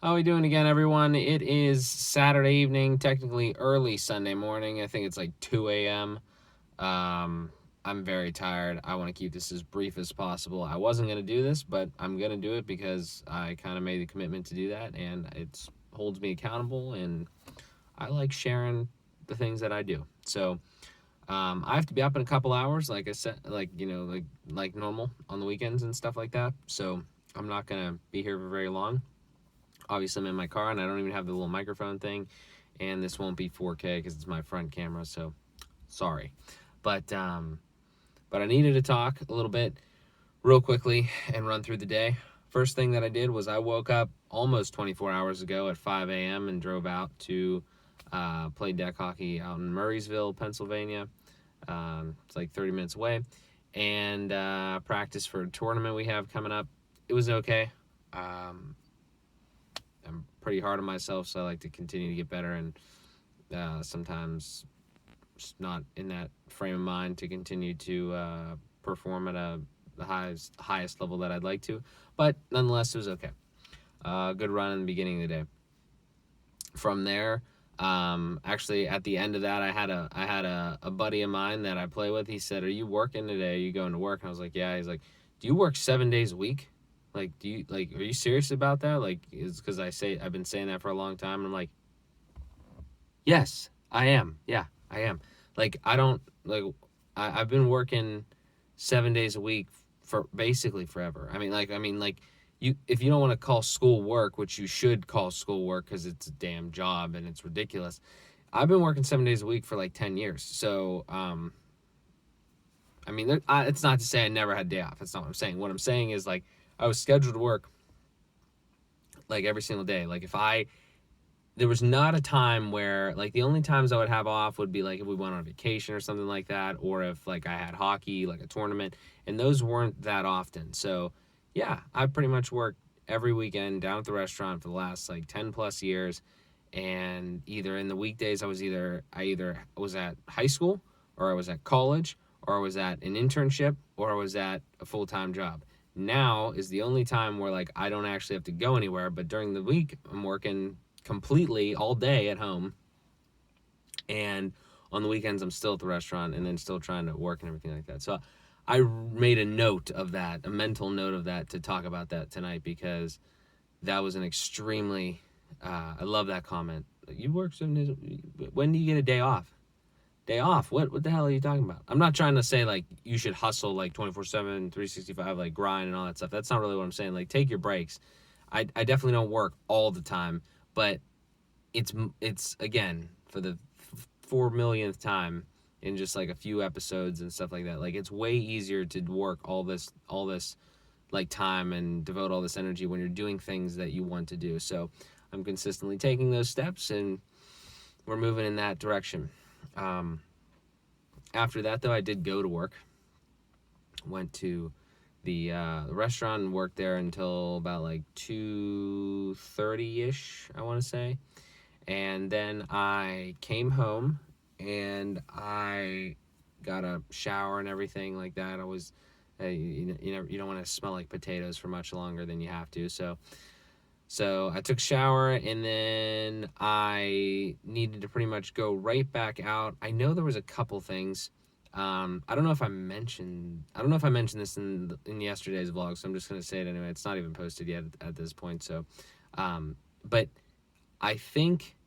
How are we doing again, everyone? It is Saturday evening, technically early Sunday morning. I think it's like 2 a.m. I'm very tired. I want to keep this as brief as possible. I wasn't going to do this, but I'm going to do it because I kind of made the commitment to do that, and it holds me accountable, and I like sharing the things that I do. So I have to be up in a couple hours, like I said, like normal on the weekends and stuff like that. So I'm not going to be here for very long. Obviously, I'm in my car and I don't even have the little microphone thing, and this won't be 4K because it's my front camera. So sorry, but um, but I needed to talk a little bit real quickly and run through the day. First thing that I did was I woke up almost 24 hours ago at 5 a.m. and drove out to play deck hockey out in Murraysville, Pennsylvania. It's like 30 minutes away, and practice for a tournament we have coming up. It was okay. Um, I'm pretty hard on myself, so I like to continue to get better, and sometimes just not in that frame of mind to continue to perform at the highest level that I'd like to. But nonetheless, it was okay. Good run in the beginning of the day. From there, actually at the end of that, I had a buddy of mine that I play with. He said, "Are you working today? Are you going to work?" And I was like, "Yeah." He's like, "Do you work 7 days a week? Like, are you serious about that? Like, is because I've been saying that for a long time." And I'm like, "Yes, I am. Yeah, I am. Like, I don't like. I've been working 7 days a week for basically forever. I mean, you if you don't want to call school work, which you should call school work because it's a damn job and it's ridiculous. I've been working 7 days a week for like 10 years. So, I mean, it's not to say I never had a day off. That's not what I'm saying. What I'm saying is like I was scheduled to work like every single day. Like if I there was not a time where like the only times I would have off would be like if we went on vacation or something like that, or if like I had hockey, like a tournament, and those weren't that often. So yeah, I pretty much worked every weekend down at the restaurant for the last like 10 plus years. And either in the weekdays I either was at high school, or I was at college, or I was at an internship, or I was at a full-time job. Now is the only time where like I don't actually have to go anywhere, but during the week I'm working completely all day at home, and on the weekends I'm still at the restaurant and then still trying to work and everything like that. So I made a note of that, a mental note of that, to talk about that tonight, because that was an extremely I love that comment. You work 7 days. When do you get a day off? Day off? What the hell are you talking about? I'm not trying to say like you should hustle like 24/7, 365, like grind and all that stuff. That's not really what I'm saying. Like take your breaks. I definitely don't work all the time, but it's again for the 4 millionth time in just like a few episodes and stuff like that. Like it's way easier to work all this like time and devote all this energy when you're doing things that you want to do. So I'm consistently taking those steps, and we're moving in that direction. Um, After that, though, I did go to work. Went to the restaurant and worked there until about like 2:30 ish, I want to say, and then I came home and I got a shower and everything like that. I was, you don't want to smell like potatoes for much longer than you have to. So I took a shower, and then I needed to pretty much go right back out. I know there was a couple things. I don't know if I mentioned this in yesterday's vlog, so I'm just gonna say it anyway. It's not even posted yet at this point. So, but I think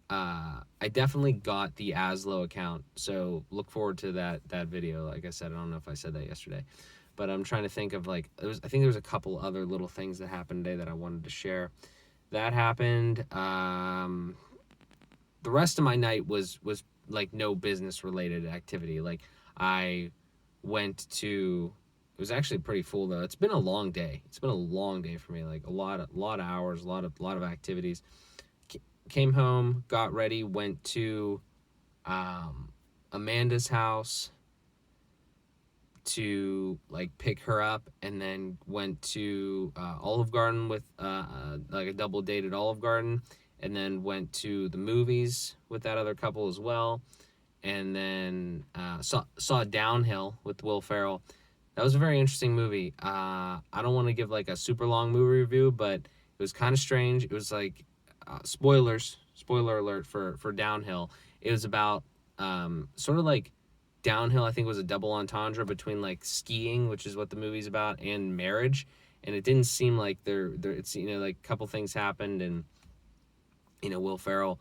I definitely got the Aslo account, so look forward to that video. Like I said, I don't know if I said that yesterday, but I'm trying to think of like I think there was a couple other little things that happened today that I wanted to share. That happened. The rest of my night was like no business related activity. Like I went to. It was actually pretty full though. It's been a long day. It's been a long day for me. Like a lot of hours, a lot of activities. Came home, got ready, went to um, Amanda's house to like pick her up, and then went to Olive Garden with like a double date at Olive Garden, and then went to the movies with that other couple as well, and then saw Downhill with Will Ferrell. That was a very interesting movie. I don't want to give like a super long movie review, but It was kind of strange. It was like spoiler alert for Downhill. It was about sort of like Downhill. I think was a double entendre between like skiing, which is what the movie's about, and marriage. And it didn't seem like it's like a couple things happened, and Will Ferrell,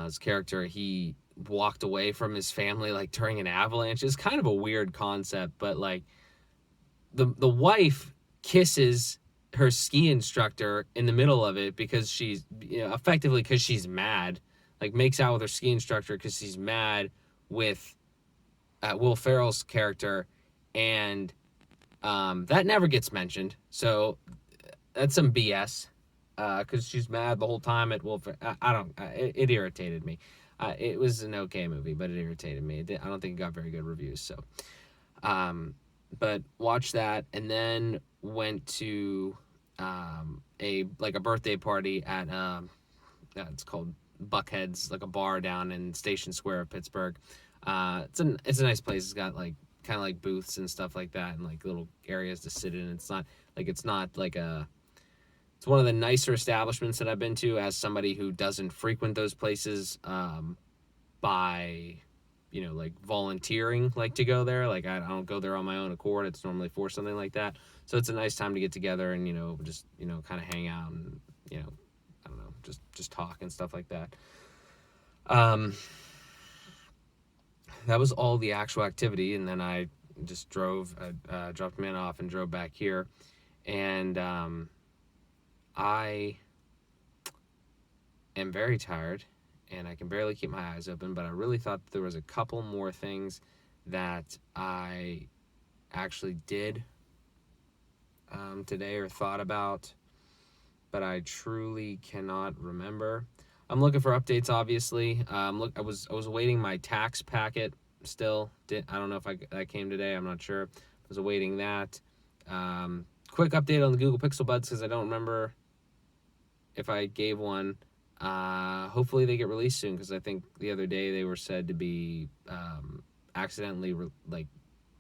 his character, he walked away from his family like during an avalanche. It's kind of a weird concept, but like the wife kisses her ski instructor in the middle of it because she's effectively because she's mad, like makes out with her ski instructor because she's mad with Will Ferrell's character, and that never gets mentioned. So that's some BS because she's mad the whole time at Will Ferrell. I don't. It irritated me. It was an okay movie, but it irritated me. I don't think it got very good reviews. So, but watched that and then went to a birthday party at it's called Buckhead's, like a bar down in Station Square of Pittsburgh. It's a nice place. It's got like kind of like booths and stuff like that, and like little areas to sit in. It's not like a. It's one of the nicer establishments that I've been to as somebody who doesn't frequent those places by, like volunteering, like to go there. Like I don't go there on my own accord. It's normally for something like that. So it's a nice time to get together and, just, kind of hang out and, I don't know, just talk and stuff like that. That was all the actual activity. And then I just dropped the man off and drove back here. And I am very tired and I can barely keep my eyes open, but I really thought there was a couple more things that I actually did today or thought about, but I truly cannot remember. I'm looking for updates, obviously. I was awaiting my tax packet still. I don't know if that came today. I'm not sure. I was awaiting that. Quick update on the Google Pixel Buds because I don't remember if I gave one. Hopefully they get released soon because I think the other day they were said to be accidentally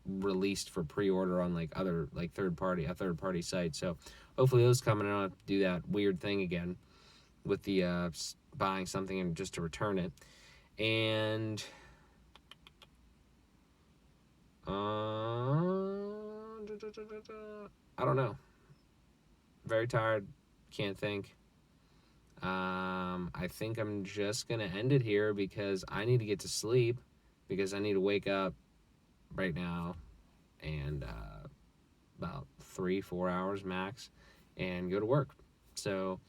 released for pre-order on like other like third party sites. So hopefully those come, and I don't have to do that weird thing again with the buying something and just to return it. And I don't know. Very tired. Can't think. I think I'm just gonna end it here because I need to get to sleep because I need to wake up right now and about 3-4 hours max and go to work. So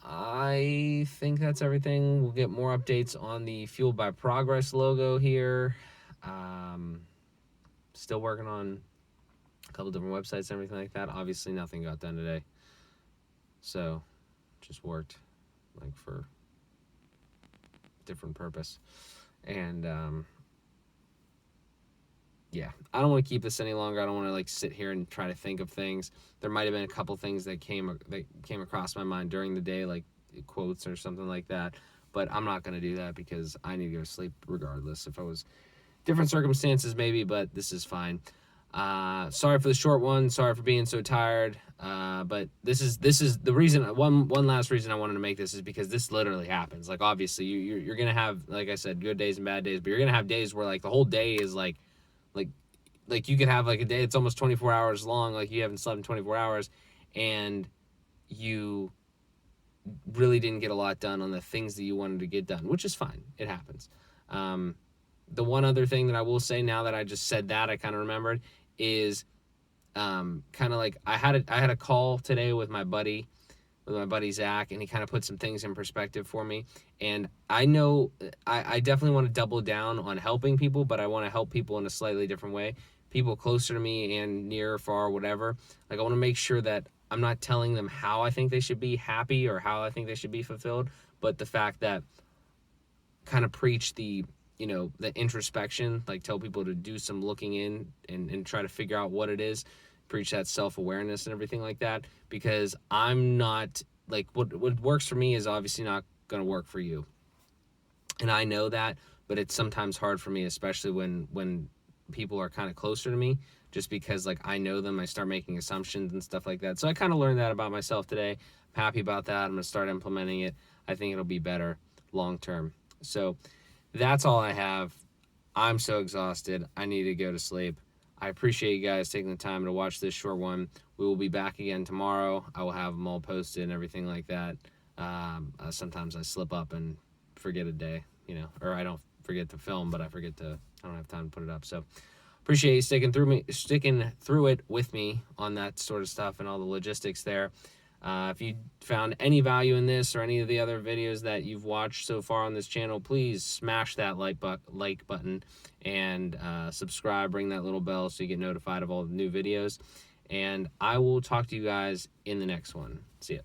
I think that's everything. We'll get more updates on the Fueled by Progress logo here. Still working on a couple different websites and everything like that. Obviously nothing got done today. So just worked like for different purpose. And yeah, I don't want to keep this any longer. I don't want to like sit here and try to think of things. There might have been a couple things that came across my mind during the day, like quotes or something like that. But I'm not going to do that because I need to go to sleep regardless. If I was different circumstances, maybe, but this is fine. Sorry for the short one. Sorry for being so tired. But this is the reason. One last reason I wanted to make this is because this literally happens. Like obviously you're gonna have, like I said, good days and bad days, but you're gonna have days where like the whole day is like you could have like a day it's almost 24 hours long, like you haven't slept in 24 hours, and you really didn't get a lot done on the things that you wanted to get done, which is fine. It happens. The one other thing that I will say now that I just said that I kind of remembered is kind of like I had a call today with my buddy Zach, and he kind of put some things in perspective for me. And I know I definitely want to double down on helping people, but I want to help people in a slightly different way. People closer to me and near, far, whatever. Like I want to make sure that I'm not telling them how I think they should be happy or how I think they should be fulfilled, but the fact that kind of preach the introspection, like tell people to do some looking in and try to figure out what it is, preach that self-awareness and everything like that, because I'm not like what works for me is obviously not going to work for you, and I know that, but it's sometimes hard for me, especially when people are kind of closer to me, just because like I know them, I start making assumptions and stuff like that. So I kind of learned that about myself today. I'm happy about that. I'm gonna start implementing it. I think it'll be better long term. So that's all I have. I'm so exhausted. I need to go to sleep. I appreciate you guys taking the time to watch this short one. We will be back again tomorrow. I will have them all posted and everything like that. Sometimes I slip up and forget a day, or I don't forget to film, but I don't have time to put it up. So appreciate you sticking through it with me on that sort of stuff and all the logistics there. If you found any value in this or any of the other videos that you've watched so far on this channel, please smash that like button and subscribe. Ring that little bell so you get notified of all the new videos. And I will talk to you guys in the next one. See ya.